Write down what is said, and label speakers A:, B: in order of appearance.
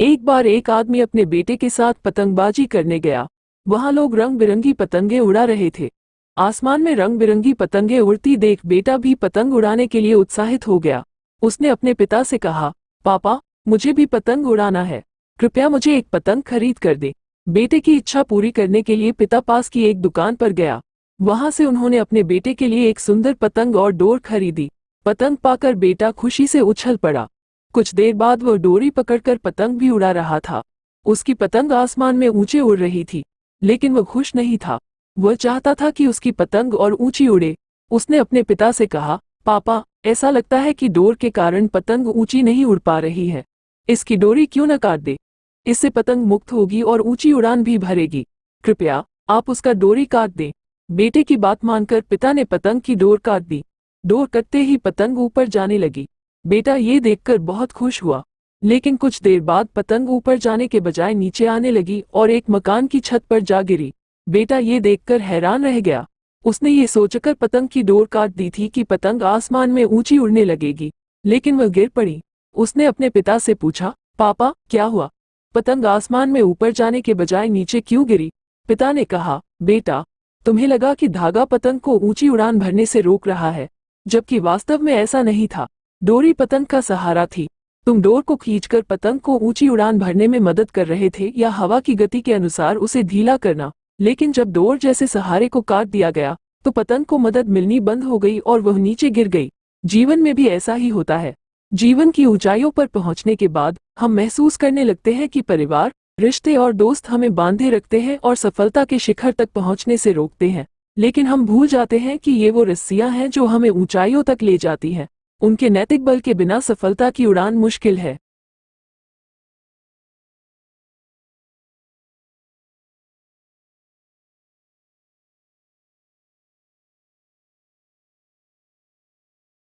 A: एक बार एक आदमी अपने बेटे के साथ पतंगबाजी करने गया। वहां लोग रंग बिरंगी पतंगे उड़ा रहे थे। आसमान में रंग बिरंगी पतंगे उड़ती देख बेटा भी पतंग उड़ाने के लिए उत्साहित हो गया। उसने अपने पिता से कहा, पापा, मुझे भी पतंग उड़ाना है, कृपया मुझे एक पतंग खरीद कर दे। बेटे की इच्छा पूरी करने के लिए पिता पास की एक दुकान पर गया। वहां से उन्होंने अपने बेटे के लिए एक सुंदर पतंग और डोर खरीदी। पतंग पाकर बेटा खुशी से उछल पड़ा। कुछ देर बाद वह डोरी पकड़कर पतंग भी उड़ा रहा था। उसकी पतंग आसमान में ऊंचे उड़ रही थी, लेकिन वह खुश नहीं था। वह चाहता था कि उसकी पतंग और ऊंची उड़े। उसने अपने पिता से कहा, पापा, ऐसा लगता है कि डोर के कारण पतंग ऊंची नहीं उड़ पा रही है। इसकी डोरी क्यों न काट दे? इससे पतंग मुक्त होगी और ऊंची उड़ान भी भरेगी। कृपया आप उसका डोरी काट दें। बेटे की बात मानकर पिता ने पतंग की डोर काट दी। डोर कटते ही पतंग ऊपर जाने लगी। बेटा ये देखकर बहुत खुश हुआ, लेकिन कुछ देर बाद पतंग ऊपर जाने के बजाय नीचे आने लगी और एक मकान की छत पर जा गिरी। बेटा ये देखकर हैरान रह गया। उसने ये सोचकर पतंग की डोर काट दी थी कि पतंग आसमान में ऊंची उड़ने लगेगी, लेकिन वह गिर पड़ी। उसने अपने पिता से पूछा, पापा, क्या हुआ? पतंग आसमान में ऊपर जाने के बजाय नीचे क्यों गिरी? पिता ने कहा, बेटा, तुम्हें लगा कि धागा पतंग को ऊंची उड़ान भरने से रोक रहा है, जबकि वास्तव में ऐसा नहीं था। डोरी पतंग का सहारा थी। तुम डोर को खींचकर पतंग को ऊंची उड़ान भरने में मदद कर रहे थे या हवा की गति के अनुसार उसे ढीला करना। लेकिन जब डोर जैसे सहारे को काट दिया गया तो पतंग को मदद मिलनी बंद हो गई और वह नीचे गिर गई। जीवन में भी ऐसा ही होता है। जीवन की ऊंचाइयों पर पहुंचने के बाद हम महसूस करने लगते हैं कि परिवार, रिश्ते और दोस्त हमें बांधे रखते हैं और सफलता के शिखर तक पहुंचने से रोकते हैं। लेकिन हम भूल जाते हैं कि ये वो रस्सियां हैं जो हमें ऊंचाइयों तक ले जाती हैं। उनके नैतिक बल के बिना सफलता की उड़ान मुश्किल है।